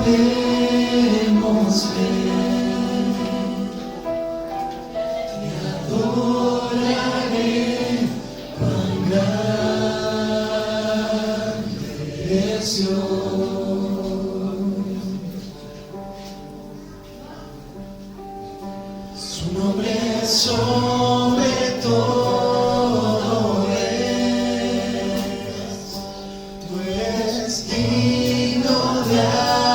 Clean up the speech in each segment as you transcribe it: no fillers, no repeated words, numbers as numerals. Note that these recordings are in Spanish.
podemos ver, te adoraré, cuán grande es Dios. Su nombre es sobre todo es, tú eres digno de alabar,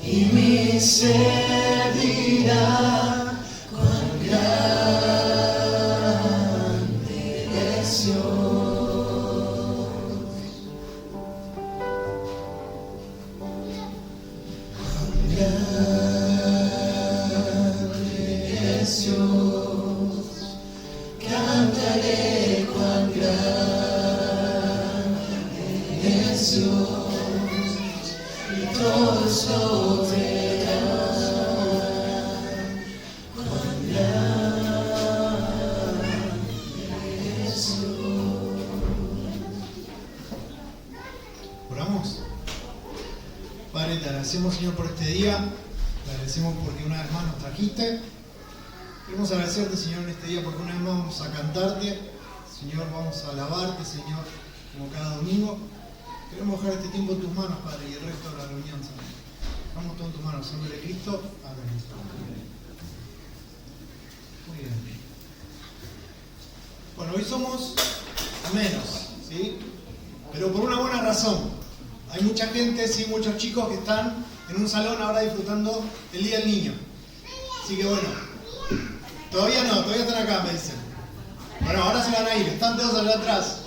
y mi ser dirá cuán grande es Dios. Cuán grande es Dios. Cantaré cuán grande es Dios, y todos lo verán. Cuán grande es Dios. Oramos. Padre, te agradecemos, Señor, por este día. Te agradecemos porque una vez más nos trajiste. Queremos agradecerte, Señor, en este día porque una vez más vamos a cantarte. Señor, vamos a alabarte, Señor, como cada domingo. Queremos dejar este tiempo en tus manos, Padre, y el resto de la reunión, Señor. Dejamos todo en tus manos, en nombre de Cristo. Amén. Muy bien. Bueno, hoy somos menos, ¿sí? Pero por una buena razón. Hay mucha gente, sí, muchos chicos que están en un salón ahora disfrutando el Día del Niño. Así que bueno, todavía no, todavía están acá, me dicen. Bueno, ahora se van a ir, están todos allá atrás.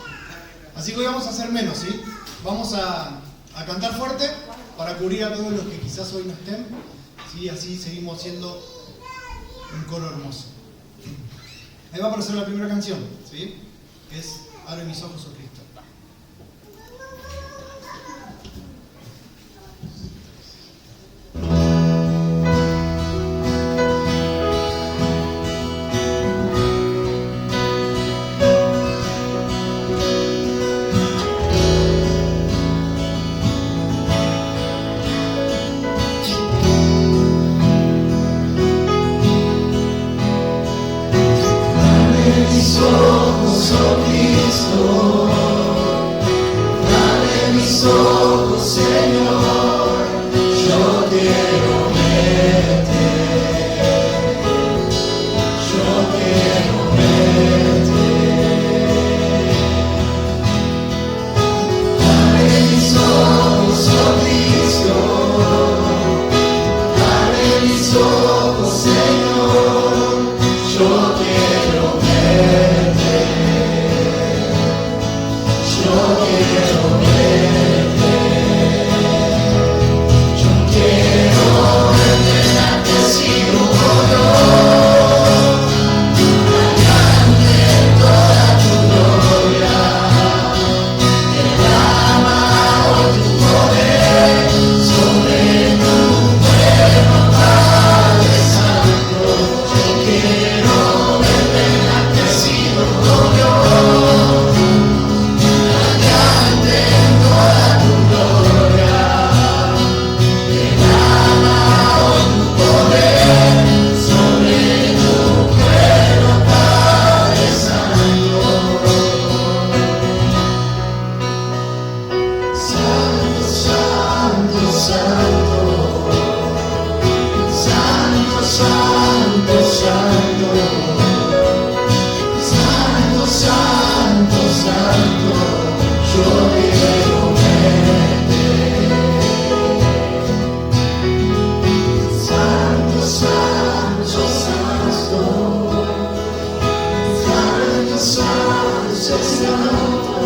Así que hoy vamos a hacer menos, ¿sí? Vamos a cantar fuerte para cubrir a todos los que quizás hoy no estén. ¿Sí? Así seguimos siendo un coro hermoso. Ahí va a aparecer la primera canción, ¿sí? Que es Abre mis ojos, oh Cristo. Mis ojos, oh Cristo, dame mis ojos, Señor, yo quiero verte, yo quiero verte. Dame mis ojos, oh Cristo, dame mis ojos, Señor, yo quiero verte, yo quiero verte, yo quiero verte enaltecido por Dios, radiante en toda tu gloria, derrama hoy tu poder sobre tu pueblo, Padre Santo. Yo quiero verte enaltecido por Dios, radiante en toda tu gloria, derrama hoy tu poder sobre tu pueblo, Padre Santo. Santo, santo, santo, santo, santo, santo, santo, santo, santo, yo quiero verte. Santo, santo, santo, santo, santo, santo,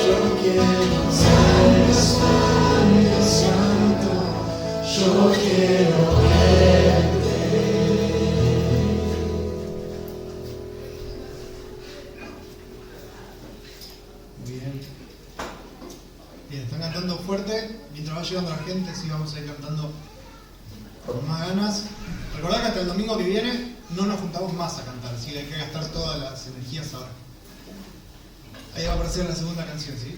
yo quiero verte. Santo, santo, santo, yo quiero verte. Muy bien. Bien, están cantando fuerte. Mientras va llegando la gente, sí vamos a ir cantando con más ganas. Recordad que hasta el domingo que viene no nos juntamos más a cantar, así que hay que gastar todas las energías ahora. Ahí va a aparecer la segunda canción, ¿sí?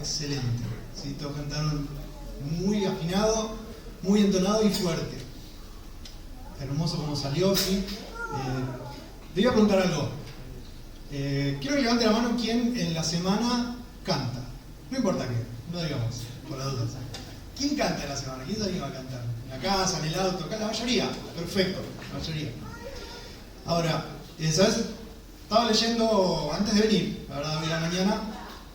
excelente. ¿Sí? Todos cantaron muy afinado, muy entonado y fuerte. Hermoso como salió, ¿sí? Te iba a preguntar algo. Quiero que levante la mano quien en la semana canta. No importa qué, no digamos, por las dudas. ¿Quién canta en la semana? ¿Quién se anima a cantar? ¿En la casa, en el auto? La mayoría. Perfecto, la mayoría. Ahora, ¿sabes? Estaba leyendo antes de venir, la verdad, hoy a la mañana,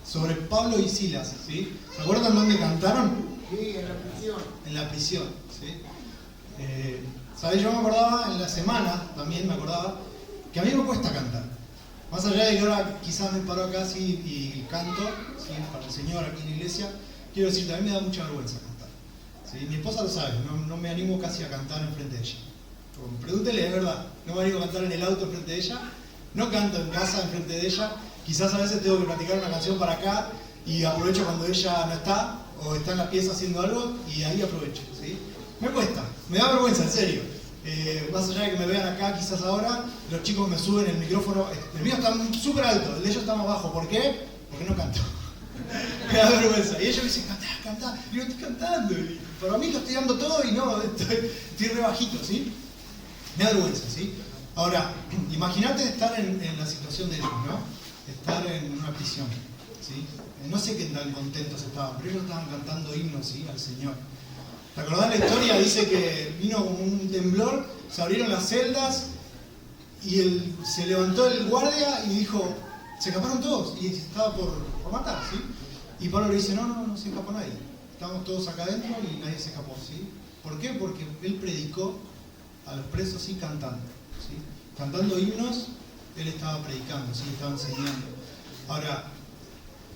sobre Pablo y Silas, ¿sí? ¿Recuerdan dónde cantaron? Sí, en la prisión. En la prisión, ¿sí? ¿Sabés? Yo me acordaba en la semana, también me acordaba, que a mí me cuesta cantar. Más allá de que ahora quizás me paro acá sí, y canto, ¿sí? Para el Señor aquí en la iglesia, quiero decirte, a mí me da mucha vergüenza cantar. ¿Sí? Mi esposa lo sabe, no me animo casi a cantar enfrente de ella. Pregúntele, es verdad, no me animo a cantar en el auto enfrente de ella, no canto en casa enfrente de ella, quizás a veces tengo que practicar una canción para acá y aprovecho cuando ella no está o está en la pieza haciendo algo y ahí aprovecho, ¿sí? Me cuesta, me da vergüenza, en serio. Más allá de que me vean acá quizás ahora, los chicos me suben el micrófono, el mío está súper alto, el de ellos está más bajo, ¿por qué? Porque no canto. Me da vergüenza. Y ellos me dicen, cantá. Y yo estoy cantando. Y para mí lo estoy dando todo y no, estoy re bajito, ¿sí? Me da vergüenza, ¿sí? Ahora, imagínate estar en la situación de ellos, ¿no? Estar en una prisión, ¿sí? No sé qué tan contentos estaban, pero ellos estaban cantando himnos, ¿sí? Al Señor. ¿Te acordás la historia? Dice que vino como un temblor, se abrieron las celdas y se levantó el guardia y dijo, se escaparon todos y estaba por matar, ¿sí? Y Pablo le dice, no se escapó nadie. Estábamos todos acá adentro y nadie se escapó, ¿sí? ¿Por qué? Porque él predicó a los presos, sí, cantando, ¿sí? Cantando himnos, él estaba predicando, ¿sí? Estaba enseñando. Ahora,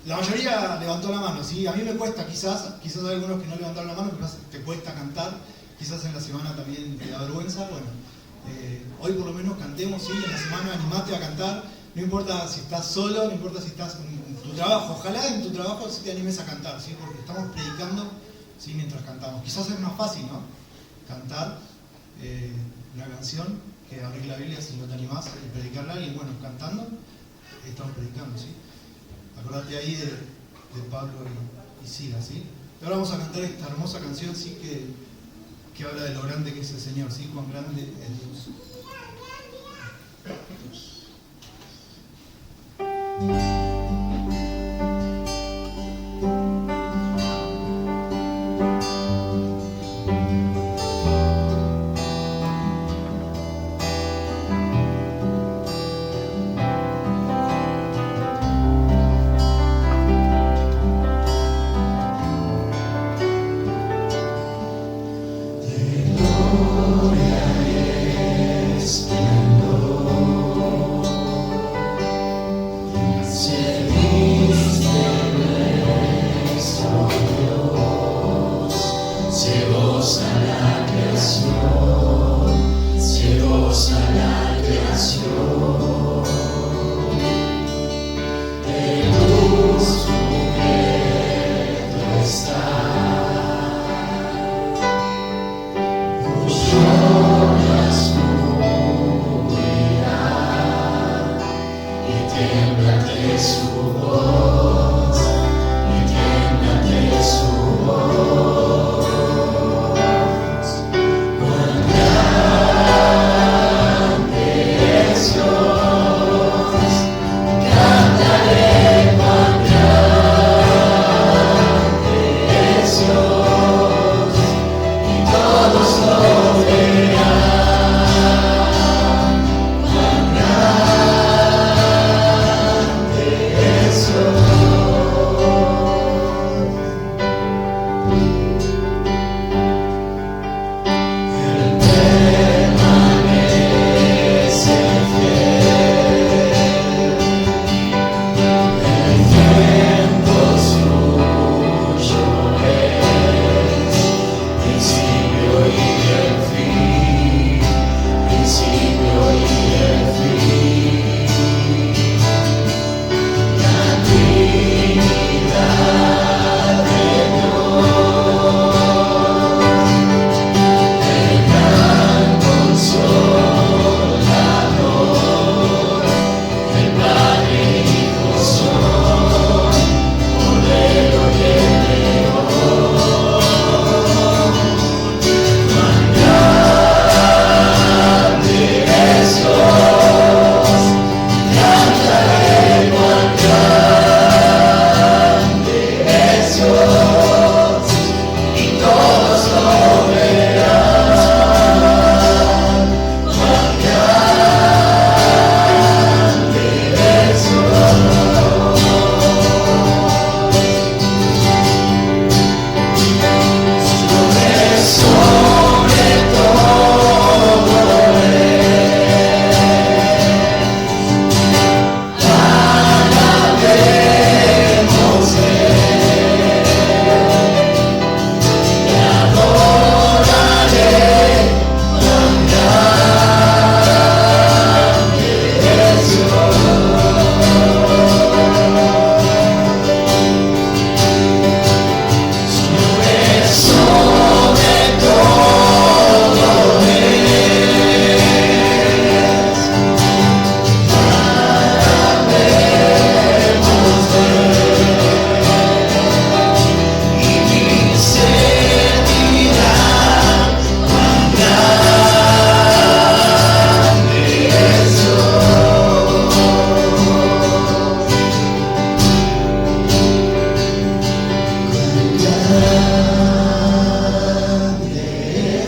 la mayoría levantó la mano, ¿sí? A mí me cuesta, quizás hay algunos que no levantaron la mano, quizás te cuesta cantar, quizás en la semana también te da vergüenza. Bueno, hoy por lo menos cantemos, ¿sí? En la semana animate a cantar, no importa si estás solo, no importa si estás en tu trabajo, ojalá en tu trabajo sí te animes a cantar, ¿sí? Porque estamos predicando, ¿sí? Mientras cantamos. Quizás es más fácil, ¿no? Cantar una canción que abrir la Biblia si no te animás y predicarla, y bueno, cantando, estamos predicando, ¿sí? Acordate ahí de Pablo y Silas, ¿sí? Y ahora vamos a cantar esta hermosa canción, ¿sí? Que habla de lo grande que es el Señor, ¿sí? Cuán grande es Dios. Dios.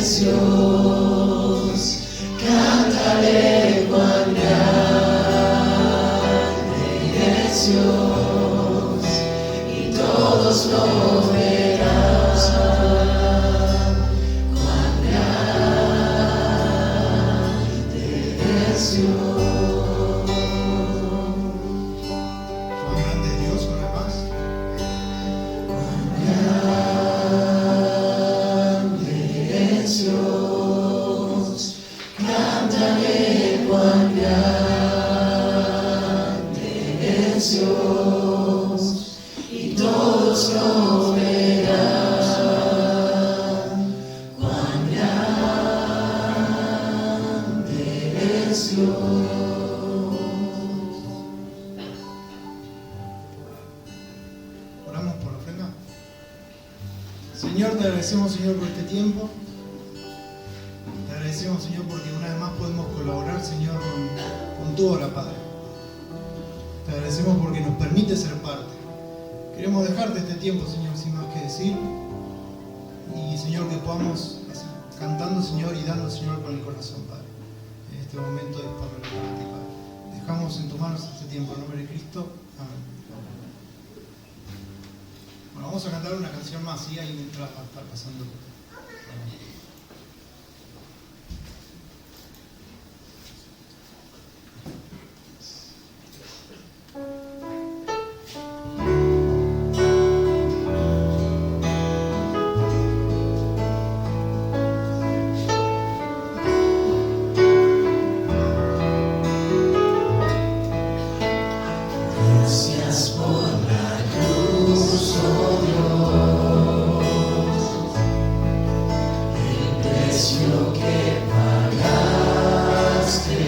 Dios, cantaré cuán grande es Dios, y todos lo verán, cuán grande es Dios. Cuán grande es Dios, una vez más. Cuán grande es Dios, cantaré cuán grande es Dios, y todos lo verán, cuán grande es Dios. Oramos por la ofrenda. Señor, te agradecemos, Señor, por este tiempo. Te agradecemos, Señor, porque una vez más podemos colaborar, Señor, con tu obra, Padre. Te agradecemos porque nos permite ser parte. Queremos dejarte este tiempo, Señor, sin más que decir. Y, Señor, que podamos así, cantando, Señor, y dando, Señor, con el corazón, Padre. En este momento de Pablo, Padre. Dejamos en tus manos este tiempo, en nombre de Cristo. Amén. Bueno, vamos a cantar una canción más, ¿sí? Ahí mientras va a estar pasando. Gracias por la cruz, oh Dios, el precio que pagaste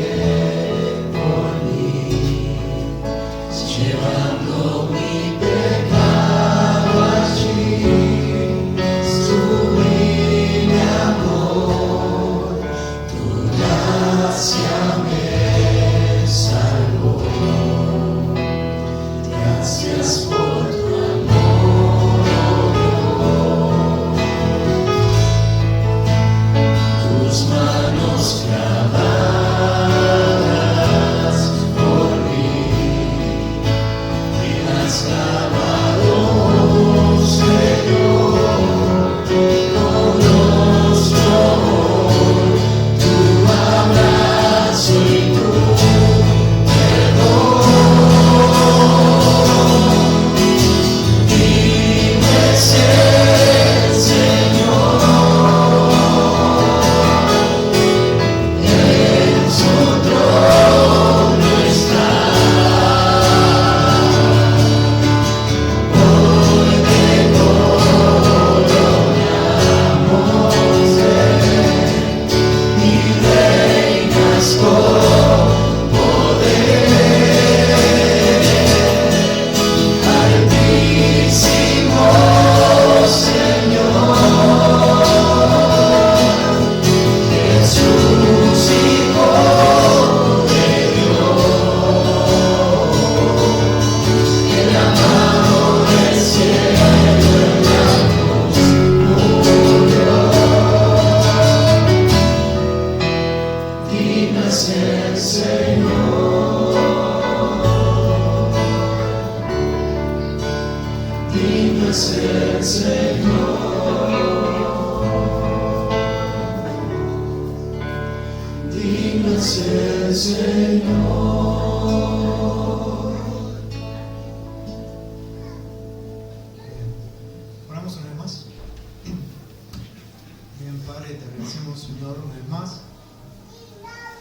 por mí, llevando mi pecado allí, sublime amor, tu gracia me salvó. Gracias por tu amor, tus manos clavadas por mí, me has clavado, Señor, conozco hoy tu abrazo y tu perdón. Es el Señor, en su trono está. Hoy te coronamos y reinas con poder. Altísimo Señor, Jesús, Hijo de Dios, el amado del cielo en la cruz murió. Digno es el Señor, digno es el Señor, digno es el Señor. Oramos una vez más. Bien, Padre, te agradecemos, Señor, una vez más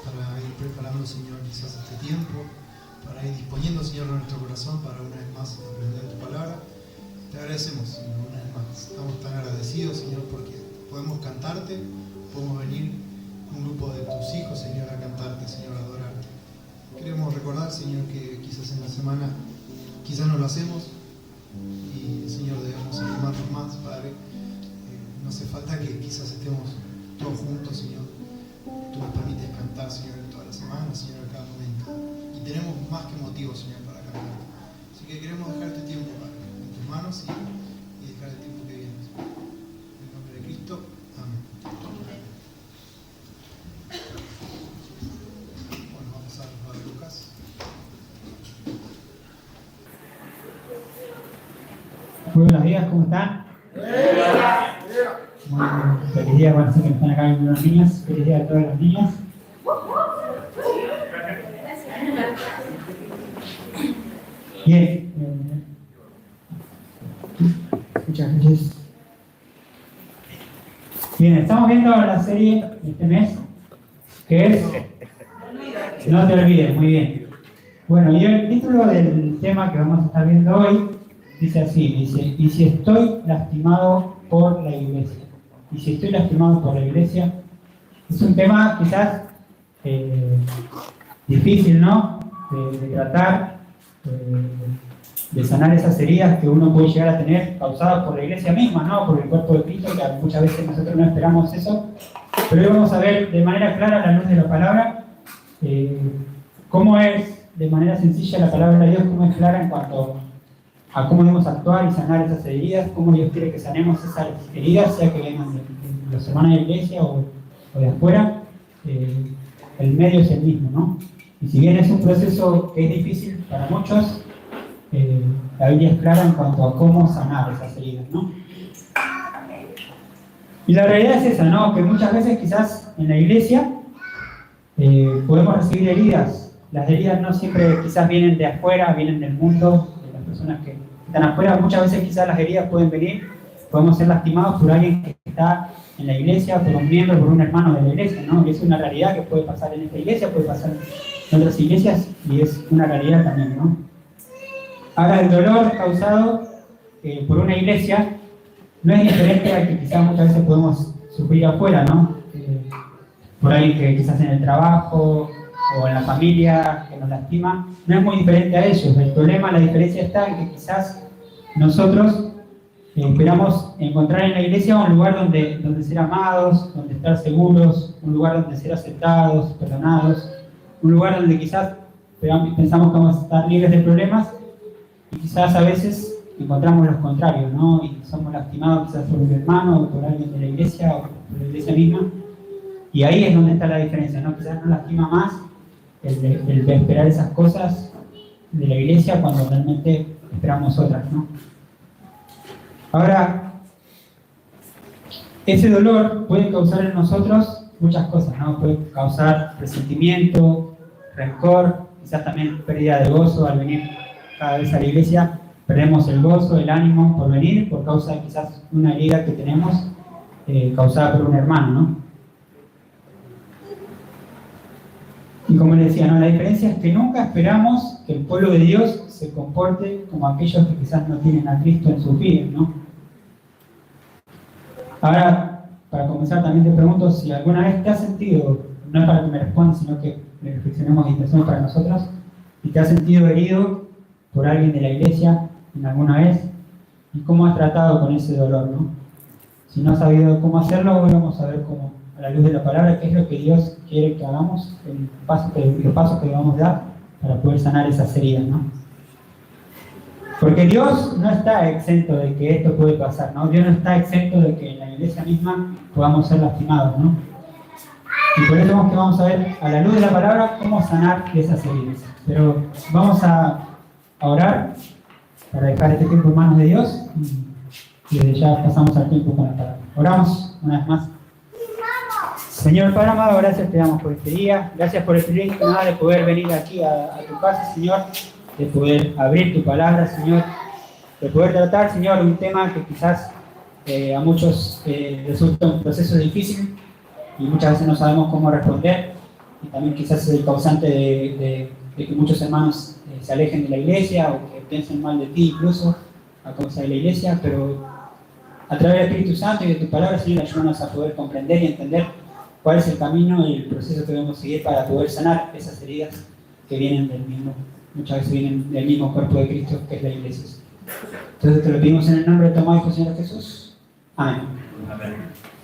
para ir preparando, Señor, quizás este tiempo, para ir disponiendo, Señor, nuestro corazón para una vez más aprender tu palabra. Te agradecemos, Señor, una vez más. Estamos tan agradecidos, Señor, porque podemos cantarte, podemos venir un grupo de tus hijos, Señor, a cantarte, Señor, a adorarte. Queremos recordar, Señor, que quizás en la semana, quizás no lo hacemos y, Señor, debemos animarnos más, Padre. No hace falta que quizás estemos todos juntos, Señor. Tú nos permites cantar, Señor, toda la semana, Señor, en cada momento. Y tenemos más que motivos, Señor, para cantar. Así que queremos dejar este tiempo, Padre, en tus manos y dejar el tiempo que viene. En el nombre de Cristo, amén. buenos días, ¿cómo están? Muy feliz día, bueno, sé que están acá viendo las niñas, feliz día a todas las niñas. Bien, muchas gracias. Bien, estamos viendo la serie de este mes, que es No te olvides, muy bien. Bueno, y el título del tema que vamos a estar viendo hoy dice así, dice, y si estoy lastimado por la iglesia. Y si estoy lastimado por la iglesia, es un tema quizás difícil, ¿no? De tratar, de sanar esas heridas que uno puede llegar a tener causadas por la iglesia misma, ¿no? Por el cuerpo de Cristo, que muchas veces nosotros no esperamos eso. Pero hoy vamos a ver de manera clara, a la luz de la palabra, cómo es, de manera sencilla, la palabra de Dios, cómo es clara en cuanto a cómo debemos actuar y sanar esas heridas, cómo Dios quiere que sanemos esas heridas, sea que vengan de los hermanos de la iglesia o de afuera. El medio es el mismo, ¿no? Y si bien es un proceso que es difícil para muchos, la Biblia es clara en cuanto a cómo sanar esas heridas, ¿no? Y la realidad es esa, ¿no? Que muchas veces quizás en la iglesia podemos recibir heridas. Las heridas no siempre quizás vienen de afuera, vienen del mundo, de las personas que están afuera. Muchas veces quizás las heridas pueden venir, podemos ser lastimados por alguien que está en la iglesia, por un miembro, por un hermano de la iglesia, ¿no? Y es una realidad que puede pasar en esta iglesia, puede pasar en otras iglesias, y es una realidad también, ¿no? Ahora, el dolor causado por una iglesia no es diferente al que quizás muchas veces podemos sufrir afuera, ¿no? Por alguien que quizás en el trabajo o en la familia que nos lastima, no es muy diferente a ellos. El problema, la diferencia está en que quizás nosotros esperamos encontrar en la iglesia un lugar donde ser amados, donde estar seguros, un lugar donde ser aceptados, perdonados, un lugar donde quizás pensamos que vamos a estar libres de problemas, y quizás a veces encontramos los contrarios, ¿no? Y somos lastimados quizás por un hermano o por alguien de la iglesia o por la iglesia misma. Y ahí es donde está la diferencia, ¿no? Quizás nos lastima más el de esperar esas cosas de la iglesia cuando realmente esperamos otras, ¿no? Ahora, ese dolor puede causar en nosotros muchas cosas, ¿no? Puede causar resentimiento, rencor, quizás también pérdida de gozo al venir cada vez a la iglesia. Perdemos el gozo, el ánimo por venir, por causa de quizás una herida que tenemos causada por un hermano, ¿no? Y como les decía, ¿no? La diferencia es que nunca esperamos que el pueblo de Dios se comporte como aquellos que quizás no tienen a Cristo en sus vidas, ¿no? Ahora, para comenzar también te pregunto si alguna vez te has sentido, no es para que me respondas, sino que reflexionemos y pensemos para nosotros, si te has sentido herido por alguien de la iglesia en alguna vez, y cómo has tratado con ese dolor, ¿no? Si no has sabido cómo hacerlo, hoy vamos a ver cómo, a la luz de la palabra, qué es lo que Dios quiere que hagamos, los pasos que debamos dar para poder sanar esas heridas, ¿no? Porque Dios no está exento de que esto puede pasar, ¿no? Dios no está exento de que en la iglesia misma podamos ser lastimados, ¿no? Y por eso es que vamos a ver a la luz de la palabra cómo sanar esas heridas. Pero vamos a orar para dejar este tiempo en manos de Dios y desde ya pasamos al tiempo con la palabra. Oramos una vez más. Señor Padre amado, gracias te damos por este día, gracias por el privilegio de poder venir aquí a tu casa, Señor, de poder abrir tu palabra, Señor, de poder tratar, Señor, un tema que quizás a muchos resulta un proceso difícil y muchas veces no sabemos cómo responder, y también quizás es el causante de que muchos hermanos se alejen de la iglesia o que piensen mal de ti incluso a causa de la iglesia, pero a través del Espíritu Santo y de tu palabra, Señor, ayúdanos a poder comprender y entender cuál es el camino y el proceso que debemos seguir para poder sanar esas heridas que vienen del mismo, muchas veces vienen del mismo cuerpo de Cristo que es la iglesia. Entonces te lo pedimos en el nombre de tu amado Hijo Señor Jesús. Amén. Amén.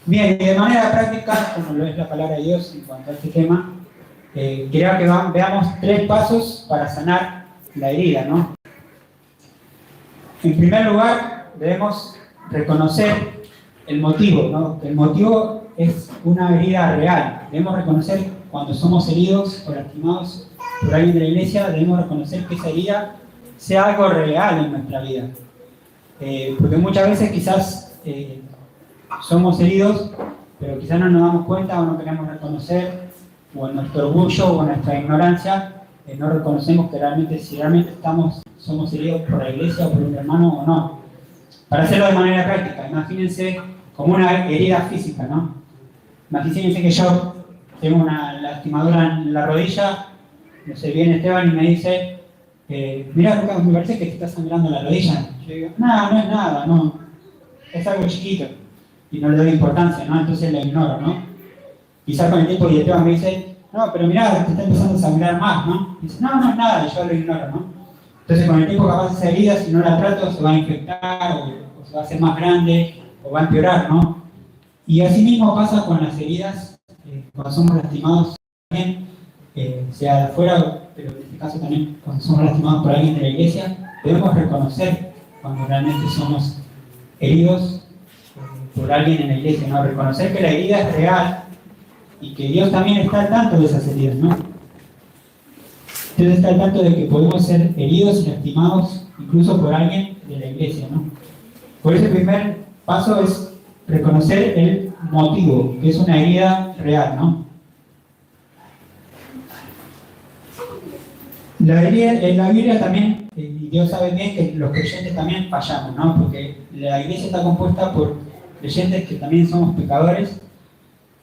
Bien, y de manera práctica, como lo es la palabra de Dios en cuanto a este tema, quiero que veamos 3 pasos para sanar la herida, ¿no? En primer lugar, debemos reconocer el motivo, ¿no? El motivo es una herida real. Debemos reconocer cuando somos heridos o lastimados por alguien de la iglesia, debemos reconocer que esa herida sea algo real en nuestra vida. Porque muchas veces quizás somos heridos, pero quizás no nos damos cuenta o no queremos reconocer, o en nuestro orgullo o en nuestra ignorancia, no reconocemos que realmente, si realmente somos heridos por la iglesia o por un hermano o no. Para hacerlo de manera práctica, imagínense como una herida física, ¿no? Imagínense que yo tengo una lastimadura en la rodilla, no sé, viene Esteban y me dice, mira, Lucas, me parece que te está sangrando la rodilla. Yo digo, no es nada, no, es algo chiquito. Y no le doy importancia, ¿no? Entonces la ignoro, ¿no? Quizás con el tiempo y Esteban me dice, no, pero mira, te está empezando a sangrar más, ¿no? Y dice, no es nada, y yo lo ignoro, ¿no? Entonces con el tiempo capaz esa herida, si no la trato, se va a infectar, o se va a hacer más grande, o va a empeorar, ¿no? Y así mismo pasa con las heridas, cuando somos lastimados también, sea de afuera, pero en este caso también cuando somos lastimados por alguien de la iglesia, debemos reconocer cuando realmente somos heridos por alguien en la iglesia, ¿no? Reconocer que la herida es real y que Dios también está al tanto de esas heridas, ¿no? Dios está al tanto de que podemos ser heridos y lastimados incluso por alguien de la iglesia, ¿no? Por eso el primer paso es reconocer el motivo, que es una herida real, ¿no? La Biblia también, y Dios sabe bien que los creyentes también fallamos, ¿no? Porque la iglesia está compuesta por creyentes que también somos pecadores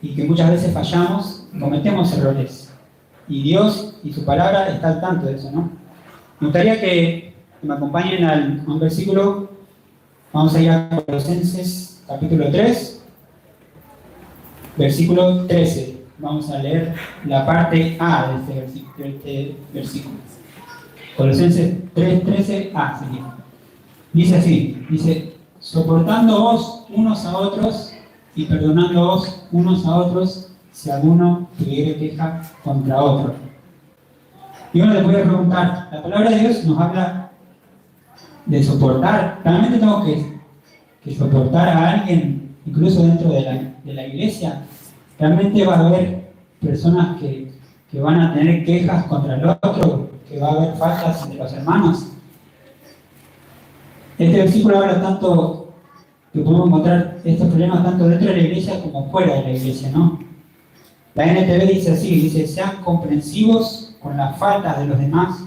y que muchas veces fallamos, cometemos errores. Y Dios y su palabra está al tanto de eso, ¿no? Me gustaría que me acompañen a un versículo. Vamos a ir a Colosenses capítulo 3, versículo 13. Vamos a leer la parte A de este versículo. Colosenses 3:13a sería. Dice así, dice, soportándoos unos a otros y perdonándoos unos a otros si alguno tuviere queja contra otro. Y uno le puede preguntar, la palabra de Dios nos habla de soportar. ¿Realmente tengo que soportar a alguien, incluso dentro de la iglesia? ¿Realmente va a haber personas que van a tener quejas contra el otro? ¿Que va a haber faltas entre los hermanos? Este versículo habla tanto que podemos encontrar estos problemas tanto dentro de la iglesia como fuera de la iglesia, ¿no? La NTV dice así, dice, sean comprensivos con las faltas de los demás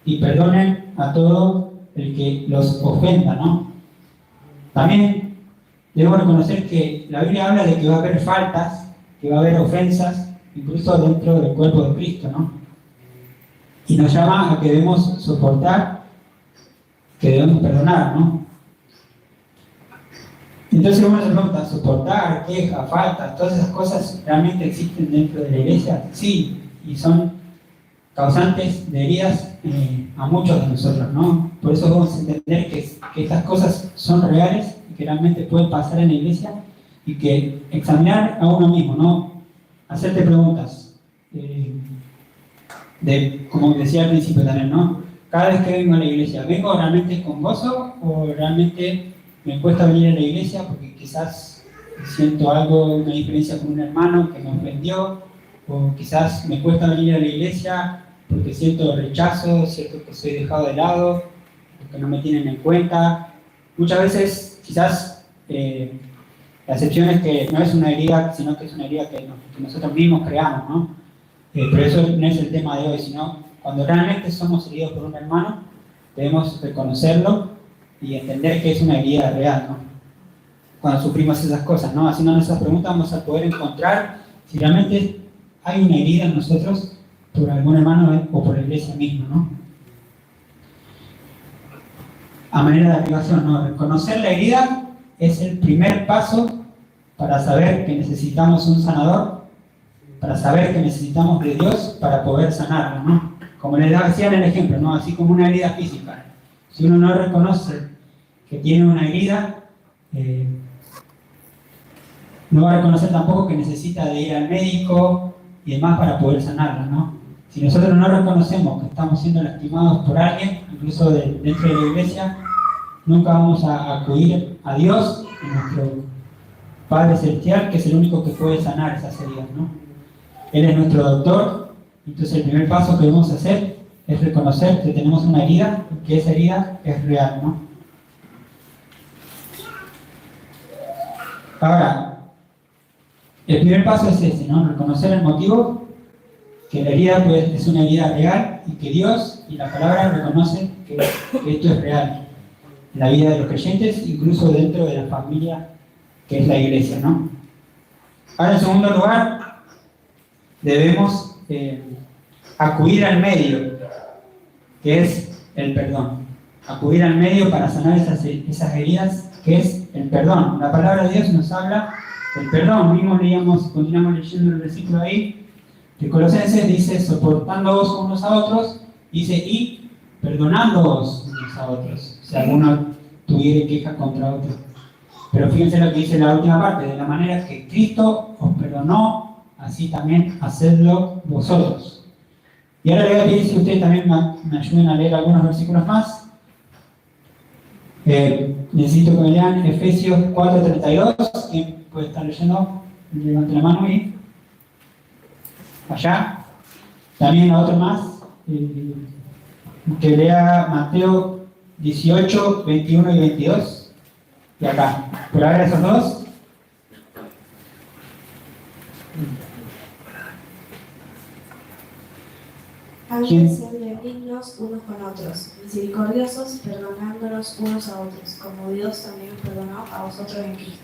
y perdonen a todo el que los ofenda, ¿no? También debemos reconocer que la Biblia habla de que va a haber faltas, que va a haber ofensas, incluso dentro del cuerpo de Cristo, ¿no? Y nos llama a que debemos soportar, que debemos perdonar, ¿no? Entonces uno se pregunta, ¿soportar, quejas, faltas, todas esas cosas realmente existen dentro de la iglesia? Sí, y son causantes de heridas a muchos de nosotros, ¿no? Por eso debemos entender que estas cosas son reales y que realmente pueden pasar en la iglesia y que examinar a uno mismo, ¿no? Hacerte preguntas. Como decía al principio también, ¿no? Cada vez que vengo a la iglesia, ¿vengo realmente con gozo o realmente me cuesta venir a la iglesia porque quizás siento algo, una diferencia con un hermano que me ofendió, o quizás me cuesta venir a la iglesia porque siento rechazo, siento que soy dejado de lado, porque no me tienen en cuenta? Muchas veces quizás la excepción es que no es una herida, sino que es una herida que nosotros mismos creamos, ¿no? Pero eso no es el tema de hoy, sino cuando realmente somos heridos por un hermano, debemos reconocerlo y entender que es una herida real, ¿no? Cuando sufrimos esas cosas, ¿no? Haciéndonos esas preguntas vamos a poder encontrar si realmente hay una herida en nosotros por algún hermano o por la iglesia misma, ¿no? A manera de activación, ¿no? Reconocer la herida es el primer paso para saber que necesitamos un sanador, para saber que necesitamos de Dios para poder sanarlo, ¿no? Como les decía en el ejemplo, ¿no? Así como una herida física. Si uno no reconoce que tiene una herida, no va a reconocer tampoco que necesita de ir al médico y demás para poder sanarla, ¿no? Si nosotros no reconocemos que estamos siendo lastimados por alguien, incluso dentro de la iglesia, nunca vamos a acudir a Dios, a nuestro Padre Celestial, que es el único que puede sanar esas heridas, ¿no? Él es nuestro doctor. Entonces el primer paso que debemos hacer es reconocer que tenemos una herida y que esa herida es real, ¿no? Ahora, el primer paso es ese, ¿no? Reconocer el motivo, que la herida pues, es una herida real y que Dios y la palabra reconocen que esto es real en la vida de los creyentes, incluso dentro de la familia que es la iglesia, ¿no? Ahora, en segundo lugar, debemos acudir al medio, que es el perdón. Acudir al medio para sanar esas heridas, que es el perdón. La palabra de Dios nos habla del perdón. Continuamos leyendo el versículo ahí, de Colosenses dice, soportándoos unos a otros, dice, y perdonándoos unos a otros, si alguno tuviere queja contra otro. Pero fíjense lo que dice la última parte, de la manera que Cristo os perdonó, así también hacedlo vosotros. Y ahora le voy a pedir si ustedes también me ayuden a leer algunos versículos más. Necesito que me lean Efesios 4:32. ¿Quién puede estar leyendo? Levante la mano ahí. Allá. También a otro más. Que lea Mateo 18, 21 y 22. Y acá. Por ahora esos dos. Antes sean benignos unos con otros, misericordiosos, perdonándonos unos a otros, como Dios también os perdonó a vosotros en Cristo.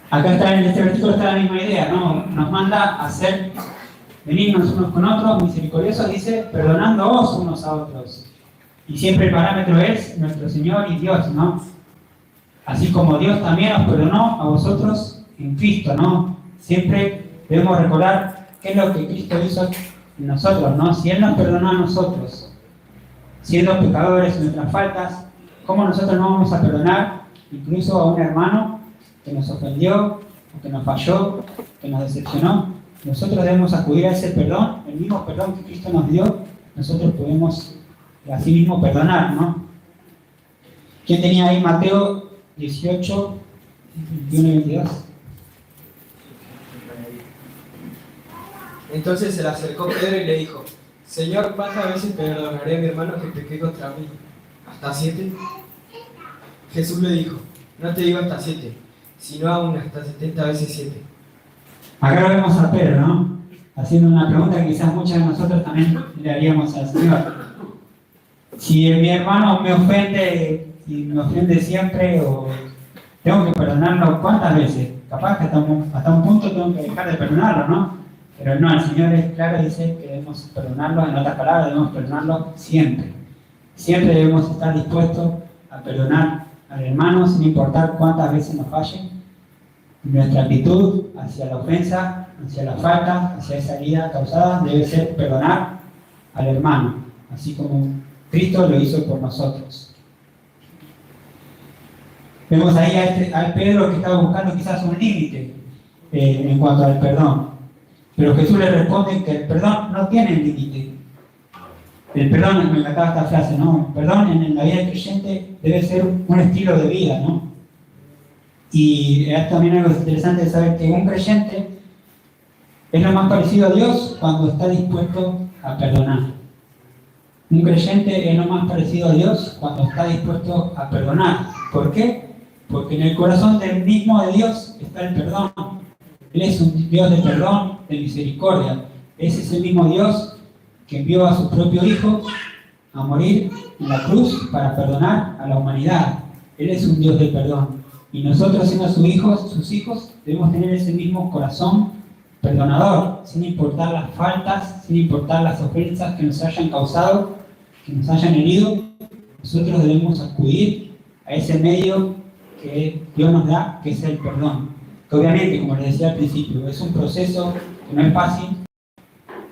Acá está, en este versículo está la misma idea, ¿no? Nos manda a ser benignos unos con otros, misericordiosos, dice, perdonándoos unos a otros. Y siempre el parámetro es nuestro Señor y Dios, ¿no? Así como Dios también os perdonó a vosotros en Cristo, ¿no? Siempre debemos recordar qué es lo que Cristo hizo en nosotros, ¿no? Si Él nos perdonó a nosotros, siendo pecadores en nuestras faltas, ¿cómo nosotros no vamos a perdonar incluso a un hermano que nos ofendió, o que nos falló, que nos decepcionó? Nosotros debemos acudir a ese perdón, el mismo perdón que Cristo nos dio, nosotros podemos así mismo perdonar, ¿no? ¿Quién tenía ahí Mateo 18, 21 y 22? Entonces se le acercó Pedro y le dijo, Señor, ¿cuántas veces perdonaré a mi hermano que pequé contra mí? ¿Hasta 7? Jesús le dijo, no te digo hasta 7, sino aún hasta 70 veces 7. Acá lo vemos a Pedro, ¿no? Haciendo una pregunta que quizás muchos de nosotros también le haríamos al Señor. Si mi hermano me ofende y me ofende siempre, o tengo que perdonarlo, ¿cuántas veces? Capaz que hasta un punto tengo que dejar de perdonarlo, ¿no? Pero no, el Señor es claro, dice que debemos perdonarlo, en otras palabras, debemos perdonarlo siempre. Siempre debemos estar dispuestos a perdonar al hermano, sin importar cuántas veces nos falle. Nuestra actitud hacia la ofensa, hacia la falta, hacia esa herida causada, debe ser perdonar al hermano, así como Cristo lo hizo por nosotros. Vemos ahí al Pedro que estaba buscando quizás un límite en cuanto al perdón. Pero Jesús le responde que el perdón no tiene límite. El perdón, me encantaba esta frase, ¿no? El perdón en la vida del creyente debe ser un estilo de vida, ¿no? Y es también algo interesante de saber que un creyente es lo más parecido a Dios cuando está dispuesto a perdonar. Un creyente es lo más parecido a Dios cuando está dispuesto a perdonar. ¿Por qué? Porque en el corazón del mismo de Dios está el perdón. Él es un Dios de perdón, de misericordia. Ese es el mismo Dios que envió a su propio Hijo a morir en la cruz para perdonar a la humanidad. Él es un Dios de perdón. Y nosotros, siendo sus hijos, debemos tener ese mismo corazón perdonador, sin importar las faltas, sin importar las ofensas que nos hayan causado, que nos hayan herido. Nosotros debemos acudir a ese medio que Dios nos da, que es el perdón. Que obviamente, como les decía al principio, es un proceso que no es fácil,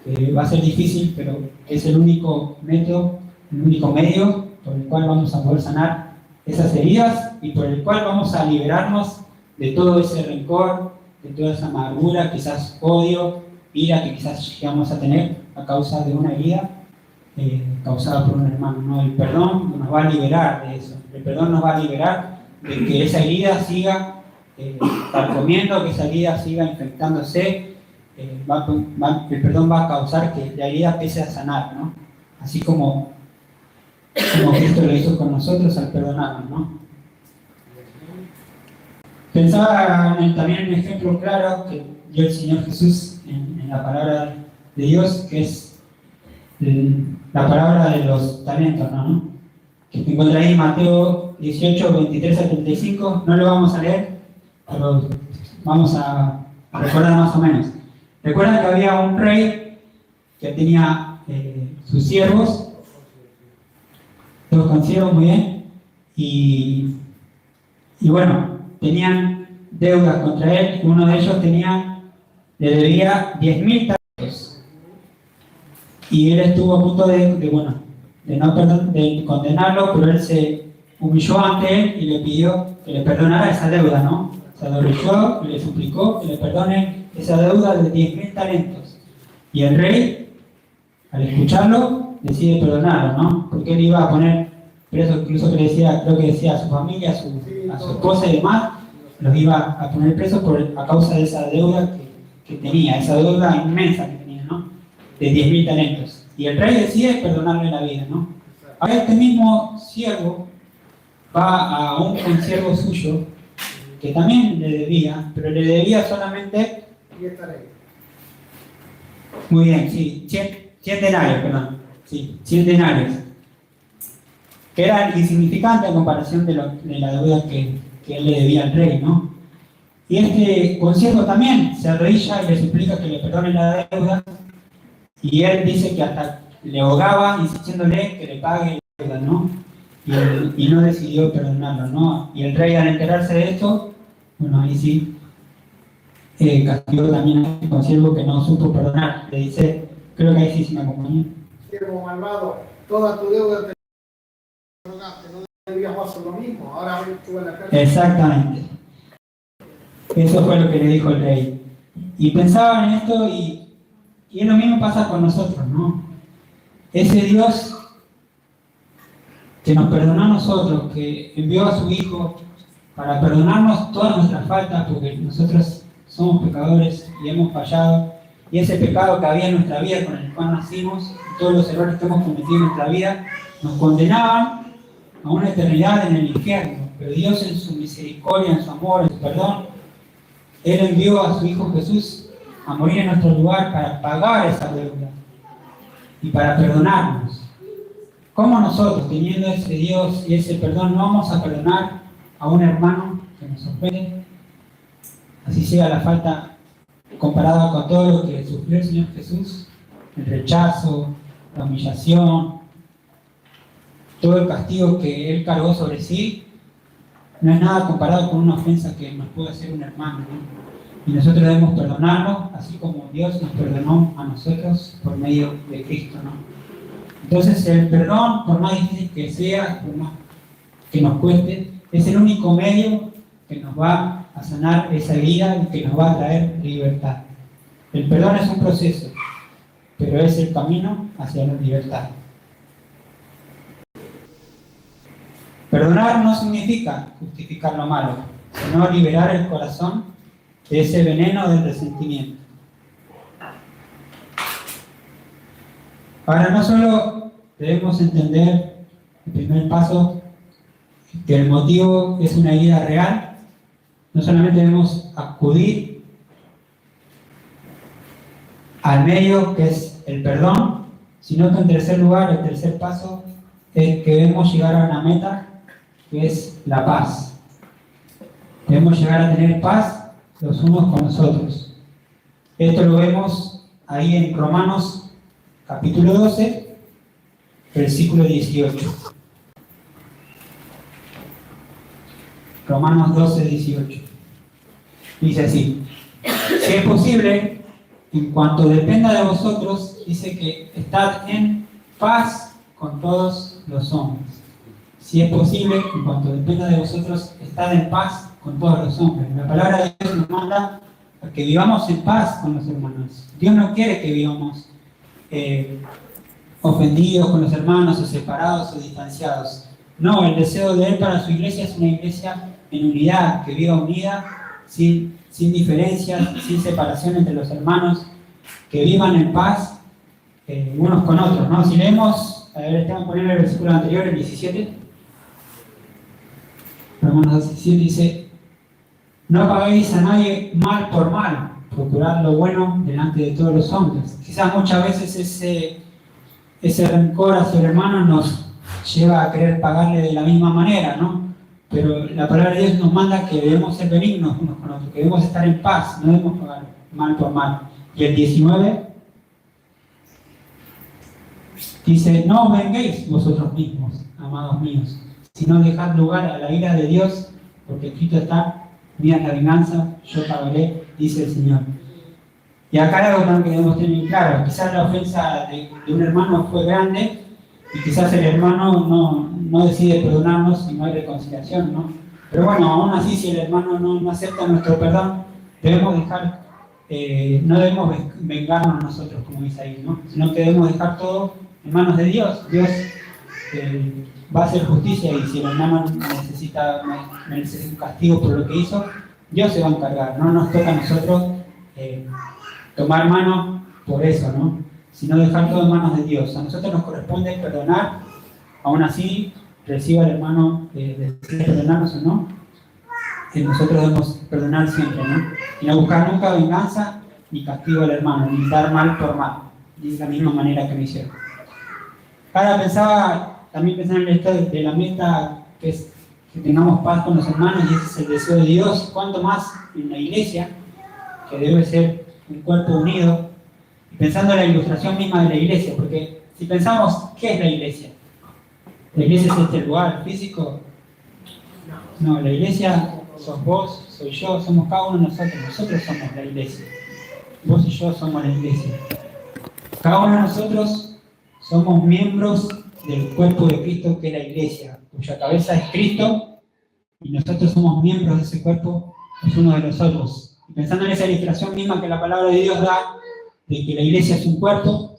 que va a ser difícil, pero es el único método, el único medio por el cual vamos a poder sanar esas heridas y por el cual vamos a liberarnos de todo ese rencor, de toda esa amargura, quizás odio, ira que quizás llegamos a tener a causa de una herida causada por un hermano. ¿No? El perdón nos va a liberar de eso. El perdón nos va a liberar de que esa herida siga carcomiendo, que esa herida siga infectándose. El perdón va a causar que la herida empiece a sanar, ¿no? Así como Cristo lo hizo con nosotros al perdonarnos, ¿no? Pensaba también en un ejemplo claro que dio el Señor Jesús en la palabra de Dios, que es la palabra de los talentos, ¿no? Que te encuentra ahí en Mateo 18, 23 a 35. No lo vamos a leer, pero vamos a recordar más o menos. Recuerdan que había un rey que tenía sus siervos, los consiervos, muy bien, y bueno, tenían deudas contra él. Uno de ellos le debía 10.000 talentos. Y él estuvo a punto de condenarlo, pero él se humilló ante él y le pidió que le perdonara esa deuda, ¿no? Se arrodilló y le suplicó que le perdone esa deuda de 10.000 talentos. Y el rey, al escucharlo, decide perdonarlo, ¿no? Porque él iba a poner preso, incluso creo que decía a su familia, a su esposa y demás, los iba a poner presos a causa de esa deuda que tenía, esa deuda inmensa que tenía, ¿no? De 10.000 talentos. Y el rey decide perdonarle la vida, ¿no? Ahora este mismo siervo va a un consiervo suyo que también le debía, pero le debía solamente... Muy bien, sí, 100 denarios, perdón. Sí, 100 denarios. Que era insignificante en comparación de la deuda que él le debía al rey, ¿no? Y este consiervo también se arrodilla y le suplica que le perdone la deuda, y él dice que hasta le ahogaba insistiéndole que le pague la deuda, ¿no? Y no decidió perdonarlo, ¿no? Y el rey, al enterarse de esto, bueno, ahí sí castigó también a este consiervo que no supo perdonar. Le dice, creo que ahí sí me acompañó. Siervo malvado, toda tu deuda te perdonaste, no debías más hacer lo mismo, ahora tú en la cárcel. Exactamente. Eso fue lo que le dijo el rey. Y pensaba en esto y es lo mismo pasa con nosotros, ¿no? Ese Dios que nos perdonó a nosotros, que envió a su Hijo para perdonarnos todas nuestras faltas, porque nosotros somos pecadores y hemos fallado, y ese pecado que había en nuestra vida con el cual nacimos, todos los errores que hemos cometido en nuestra vida, nos condenaban a una eternidad en el infierno. Pero Dios, en su misericordia, en su amor, en su perdón, Él envió a su Hijo Jesús a morir en nuestro lugar para pagar esa deuda y para perdonarnos. ¿Cómo nosotros, teniendo ese Dios y ese perdón, no vamos a perdonar a un hermano que nos ofende? Así sea la falta comparada con todo lo que sufrió el Señor Jesús, el rechazo, la humillación, todo el castigo que Él cargó sobre sí, no es nada comparado con una ofensa que nos puede hacer un hermano, ¿no? Y nosotros debemos perdonarlo, así como Dios nos perdonó a nosotros por medio de Cristo, ¿no? Entonces el perdón, por más difícil que sea, por más que nos cueste, es el único medio que nos va a sanar esa herida y que nos va a traer libertad. El perdón es un proceso, pero es el camino hacia la libertad. Perdonar no significa justificar lo malo, sino liberar el corazón de ese veneno del resentimiento. Ahora, no solo debemos entender, el primer paso, que el motivo es una herida real, no solamente debemos acudir al medio que es el perdón, sino que en tercer lugar, el tercer paso, es que debemos llegar a una meta que es la paz. Debemos llegar a tener paz los unos con los otros. Esto lo vemos ahí en Romanos capítulo 12, versículo 18. Romanos 12, 18. Dice así: si es posible, en cuanto dependa de vosotros, dice que estad en paz con todos los hombres. Si es posible, en cuanto dependa de vosotros, estad en paz con todos los hombres. La palabra de Dios nos manda a que vivamos en paz con los hermanos. Dios no quiere que vivamos ofendidos con los hermanos, o separados o distanciados. No, el deseo de Él para su iglesia es una iglesia en unidad, que viva unida, sin diferencias, sin separación entre los hermanos, que vivan en paz unos con otros, ¿no? Si leemos, a ver, estamos poniendo el versículo anterior, el 17. Romanos 17 dice: No paguéis a nadie mal por mal, procurad lo bueno delante de todos los hombres. Quizás muchas veces ese rencor hacia el hermano nos lleva a querer pagarle de la misma manera, ¿no? Pero la palabra de Dios nos manda que debemos ser benignos unos con otros, que debemos estar en paz, no debemos pagar mal por mal. Y el 19 dice, no os venguéis vosotros mismos, amados míos, sino dejad lugar a la ira de Dios, porque escrito está, mía es la venganza, yo pagaré, dice el Señor. Y acá hay algo también que debemos tener claro, quizás la ofensa de un hermano fue grande, y quizás el hermano no decide perdonarnos y no hay reconciliación, ¿no? Pero bueno, aún así, si el hermano no acepta nuestro perdón, debemos dejar, no debemos vengarnos nosotros, como dice ahí, ¿no? Sino que debemos dejar todo en manos de Dios. Dios va a hacer justicia y si el hermano merece un castigo por lo que hizo, Dios se va a encargar. No nos toca a nosotros tomar mano por eso, ¿no? Sino dejar todo en manos de Dios. A nosotros nos corresponde perdonar, aún así reciba el hermano decide perdonarnos o no, nosotros debemos perdonar siempre, ¿no? Y no buscar nunca venganza ni castigo al hermano, ni dar mal por mal, de la misma manera que me hicieron. Ahora también pensaba en esto de la meta que es que tengamos paz con los hermanos, y ese es el deseo de Dios, cuanto más en la iglesia, que debe ser un cuerpo unido, y pensando en la ilustración misma de la iglesia, porque si pensamos, ¿qué es la iglesia? ¿La iglesia es este lugar físico? No, la iglesia sos vos, soy yo, somos cada uno de nosotros somos la iglesia. Vos y yo somos la iglesia. Cada uno de nosotros somos miembros del cuerpo de Cristo, que es la iglesia, cuya cabeza es Cristo, y nosotros somos miembros de ese cuerpo, es uno de nosotros. Y pensando en esa ilustración misma que la palabra de Dios da, de que la iglesia es un cuerpo,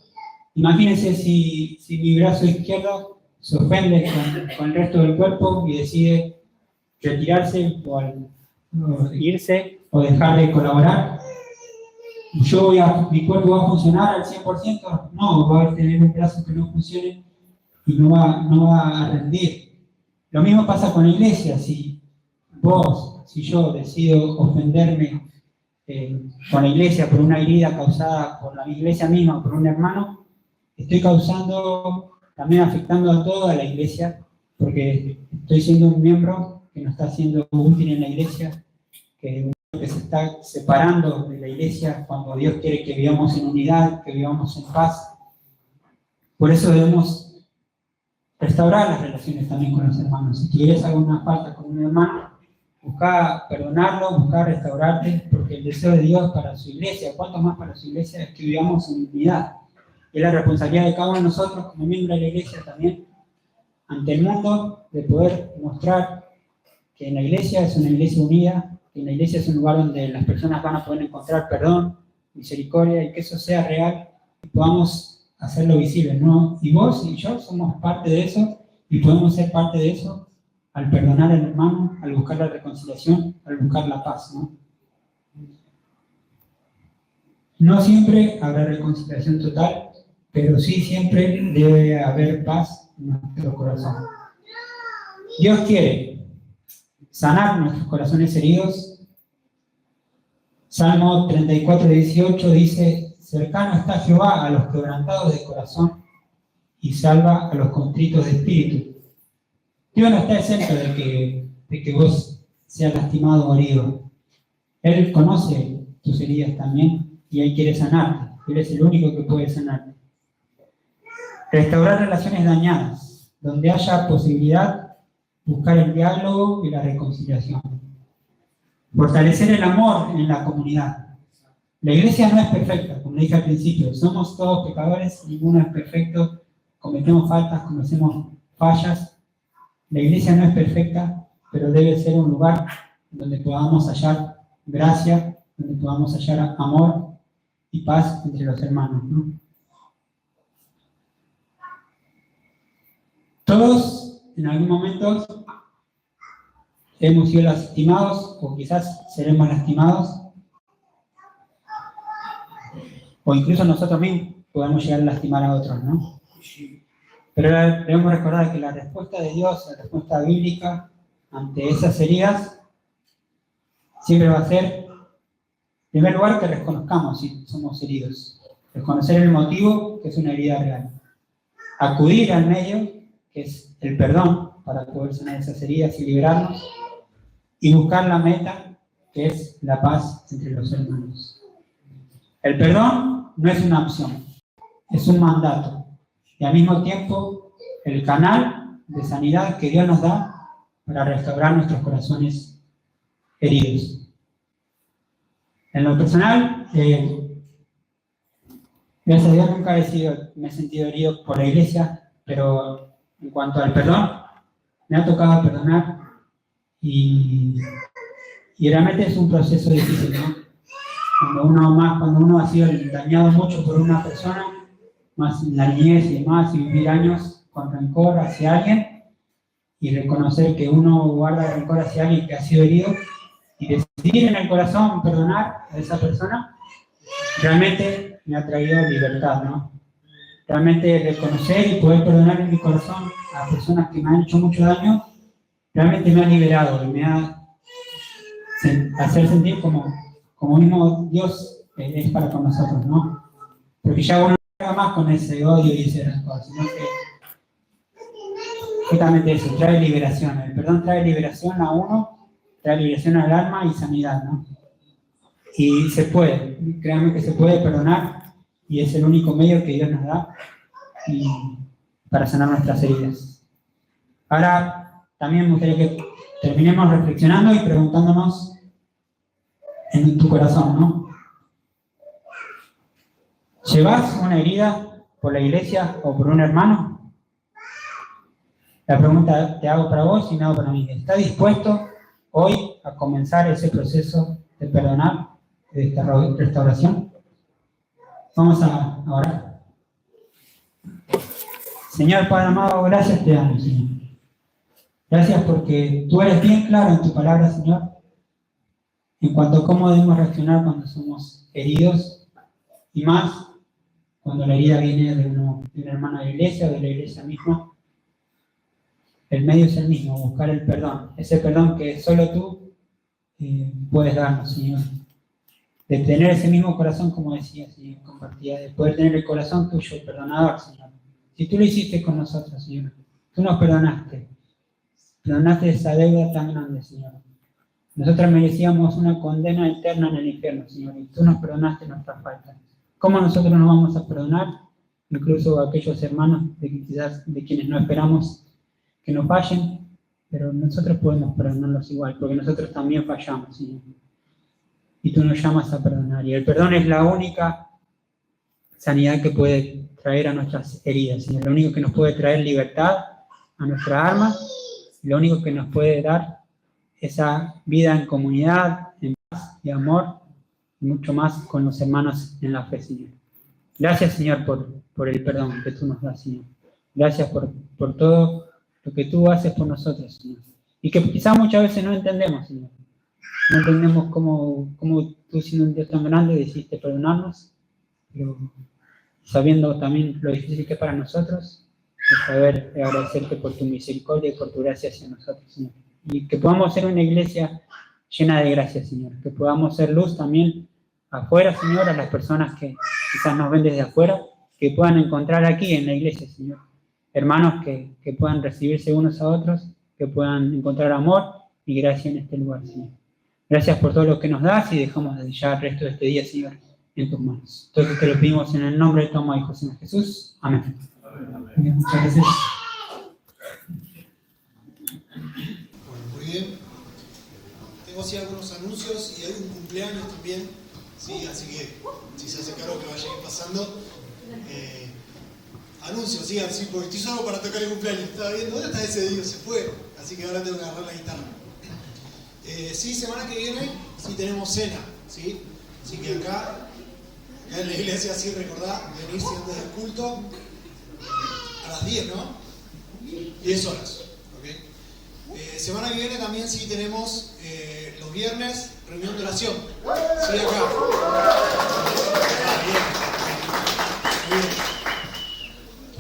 imagínense si mi brazo izquierdo se ofende con el resto del cuerpo y decide retirarse o irse o dejar de colaborar. Mi cuerpo va a funcionar al 100%, no, va a tener un brazo que no funcione y no va a rendir. Lo mismo pasa con la iglesia. Si yo decido ofenderme con la iglesia por una herida causada por la iglesia misma o por un hermano, estoy también afectando a toda la iglesia, porque estoy siendo un miembro que no está siendo útil en la iglesia, que se está separando de la iglesia cuando Dios quiere que vivamos en unidad, que vivamos en paz. Por eso debemos restaurar las relaciones también con los hermanos. Si tienes alguna falta con un hermano, busca perdonarlo, busca restaurarte, porque el deseo de Dios para su iglesia, cuanto más para su iglesia, es que vivamos en unidad. Y es la responsabilidad de cada uno de nosotros, como miembros de la iglesia también, ante el mundo, de poder mostrar que en la iglesia es una iglesia unida, que en la iglesia es un lugar donde las personas van a poder encontrar perdón, misericordia, y que eso sea real y podamos hacerlo visible, ¿no? Y vos y yo somos parte de eso, y podemos ser parte de eso al perdonar al hermano, al buscar la reconciliación, al buscar la paz, ¿no? No siempre habrá reconciliación total, pero sí siempre debe haber paz en nuestro corazón. Dios quiere sanar nuestros corazones heridos. Salmo 34, 18 dice: cercano está Jehová a los quebrantados de corazón y salva a los contritos de espíritu. Dios no está exento de que vos seas lastimado o herido. Él conoce tus heridas también y Él quiere sanarte. Él es el único que puede sanarte. Restaurar relaciones dañadas. Donde haya posibilidad, buscar el diálogo y la reconciliación. Fortalecer el amor en la comunidad. La iglesia no es perfecta, como dije al principio. Somos todos pecadores, ninguno es perfecto. Cometemos faltas, cometemos fallas. La iglesia no es perfecta, pero debe ser un lugar donde podamos hallar gracia, donde podamos hallar amor y paz entre los hermanos, ¿no? Todos, en algún momento, hemos sido lastimados, o quizás seremos lastimados, o incluso nosotros mismos podemos llegar a lastimar a otros, ¿no? Pero debemos recordar que la respuesta de Dios, la respuesta bíblica ante esas heridas, siempre va a ser, en primer lugar, que reconozcamos si somos heridos. Reconocer el motivo, que es una herida real. Acudir al medio, que es el perdón, para poder sanar esas heridas y liberarnos. Y buscar la meta, que es la paz entre los hermanos. El perdón no es una opción, es un mandato. Y al mismo tiempo, el canal de sanidad que Dios nos da para restaurar nuestros corazones heridos. En lo personal, gracias a Dios nunca me he sentido herido por la iglesia, pero en cuanto al perdón, me ha tocado perdonar y realmente es un proceso difícil, ¿no? Cuando uno ha sido dañado mucho por una persona, más en la niñez y demás, y vivir años con rencor hacia alguien, y reconocer que uno guarda rencor hacia alguien que ha sido herido, y decidir en el corazón perdonar a esa persona, realmente me ha traído libertad, ¿no? Realmente reconocer y poder perdonar en mi corazón a personas que me han hecho mucho daño, realmente me ha liberado y me ha hacer sentir como mismo Dios es para con nosotros, ¿no? Porque ya uno no juega más con ese odio y ese rencor, sino que justamente eso, trae liberación. El perdón trae liberación a uno, trae liberación al alma y sanidad, ¿no? Y se puede, créanme que se puede perdonar y es el único medio que Dios nos da para sanar nuestras heridas. Ahora también me gustaría que terminemos reflexionando y preguntándonos en tu corazón, ¿no? ¿Llevas una herida por la iglesia o por un hermano? La pregunta te hago para vos y me hago para mí. ¿Estás dispuesto hoy a comenzar ese proceso de perdonar, de esta restauración? Vamos a orar. Señor Padre amado, gracias te damos, Señor. Gracias porque tú eres bien claro en tu palabra, Señor, en cuanto a cómo debemos reaccionar cuando somos heridos, y más cuando la herida viene de un hermano de la iglesia o de la iglesia misma. El medio es el mismo, buscar el perdón, ese perdón que solo tú puedes darnos, Señor. De tener ese mismo corazón, como decía, Señor, compartía, de poder tener el corazón tuyo, el perdonador, Señor. Si tú lo hiciste con nosotros, Señor, tú nos perdonaste esa deuda tan grande, Señor. Nosotros merecíamos una condena eterna en el infierno, Señor, y tú nos perdonaste nuestras faltas. ¿Cómo nosotros nos vamos a perdonar? Incluso a aquellos hermanos de quienes no esperamos que nos fallen, pero nosotros podemos perdonarlos igual, porque nosotros también fallamos, Señor. Y tú nos llamas a perdonar. Y el perdón es la única sanidad que puede traer a nuestras heridas, Señor. Lo único que nos puede traer libertad a nuestra alma, y lo único que nos puede dar esa vida en comunidad, en paz y amor, y mucho más con los hermanos en la fe, Señor. Gracias, Señor, por el perdón que tú nos das, Señor. Gracias por todo lo que tú haces por nosotros, Señor. Y que quizás muchas veces no entendemos, Señor. No entendemos cómo tú, siendo un Dios tan grande, decidiste perdonarnos, pero sabiendo también lo difícil que es para nosotros, de saber agradecerte por tu misericordia y por tu gracia hacia nosotros, Señor. Y que podamos ser una iglesia llena de gracia, Señor. Que podamos ser luz también afuera, Señor, a las personas que quizás nos ven desde afuera, que puedan encontrar aquí en la iglesia, Señor. Hermanos que puedan recibirse unos a otros, que puedan encontrar amor y gracia en este lugar, Señor. Gracias por todo lo que nos das y dejamos desde ya el resto de este día, Señor, en tus manos. Entonces te lo pedimos en el nombre de tu amado Hijo, Señor Jesús. Amén. Bien, muchas gracias. Bueno, muy bien. Tengo así algunos anuncios y hay un cumpleaños también. Sí, así que si se hace cargo que vaya a ir pasando. Anuncios, sí, así, porque estoy solo para tocar el cumpleaños. Estaba viendo, ¿dónde está ese Dios? Se fue. Así que ahora tengo que agarrar la guitarra. Sí, semana que viene, sí tenemos cena, ¿sí? Así que acá en la iglesia, sí, recordá, venirse antes del culto a las 10, ¿no? 10 horas, ¿ok? Semana que viene también sí tenemos los viernes reunión de oración, sí, acá. Bien. Muy bien.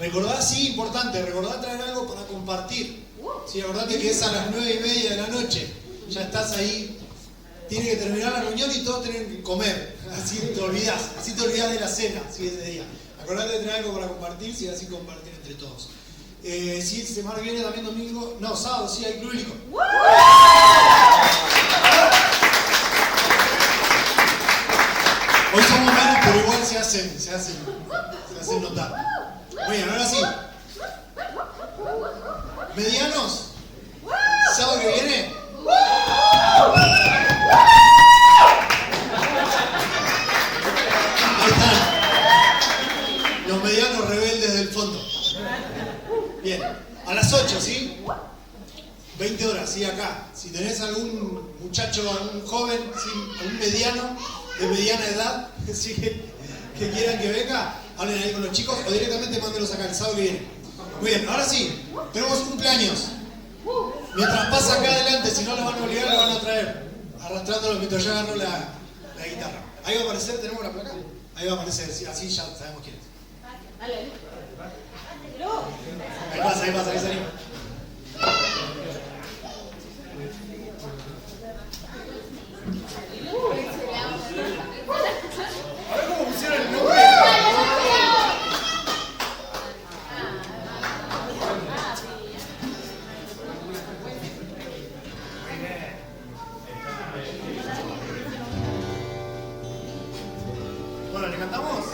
Recordá, sí, importante, recordá traer algo para compartir. Sí, acordate que es a las 9:30 de la noche. Ya estás ahí tiene que terminar la reunión y todos tienen que comer. Así te olvidás de la cena, ¿sí? Ese día. Acordate de tener algo para compartir, y así compartir entre todos. Sí, semana que viene también domingo, no, sábado, sí, hay club bíblico. Hoy somos menos, pero igual se hacen notar. Muy bien, ahora sí. ¿Medianos? ¿Sábado que viene? Ahí están. Los medianos rebeldes del fondo. Bien, a las 8, ¿sí? 20 horas, ¿sí? Acá. Si tenés algún muchacho, algún joven, ¿sí? Algún mediano de mediana edad, ¿sí? que quieran que venga, hablen ahí con los chicos o directamente mándenlos acá el sábado que viene. Muy bien, ahora sí, tenemos cumpleaños. Mientras pasa acá adelante, si no lo van a obligar, lo van a traer, arrastrándolo mientras yo agarro la guitarra. Ahí va a aparecer, tenemos la placa. Ahí va a aparecer, así ya sabemos quién es. Ahí pasa, ahí salimos. A ver cómo pusieron el nombre. Bueno, ¿le cantamos?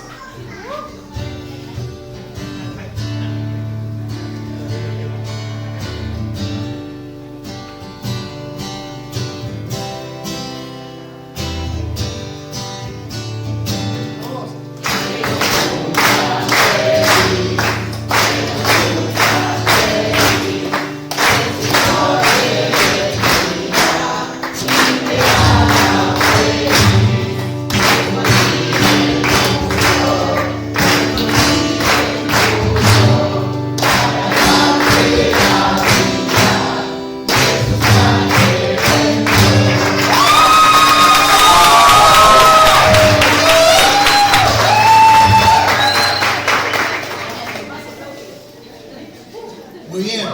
Muy bien.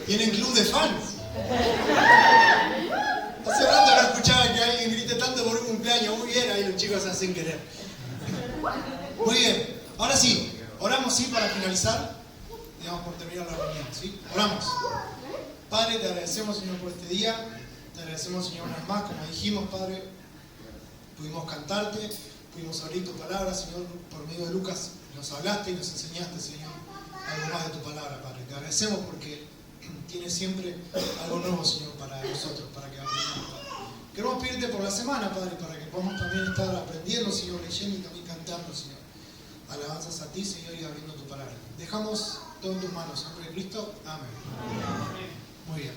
¿Tienen club de fans? Hace rato no escuchaba que alguien grite tanto por un cumpleaños. Muy bien, ahí los chicos se hacen querer. Muy bien. Ahora sí, oramos sí para finalizar. Digamos por terminar la reunión, ¿sí? Oramos. Padre, te agradecemos, Señor, por este día. Te agradecemos, Señor, una vez más. Como dijimos, Padre, pudimos cantarte, pudimos abrir tu palabra, Señor, por medio de Lucas. Nos hablaste y nos enseñaste, Señor, algo más de tu palabra, Padre. Te agradecemos porque tienes siempre algo nuevo, Señor, para nosotros, para que aprendamos, Padre. Queremos pedirte por la semana, Padre, para que podamos también estar aprendiendo, Señor, leyendo y también cantando, Señor. Alabanzas a ti, Señor, y abriendo tu palabra. Dejamos todo en tus manos, en nombre de Cristo. Amén. Muy bien.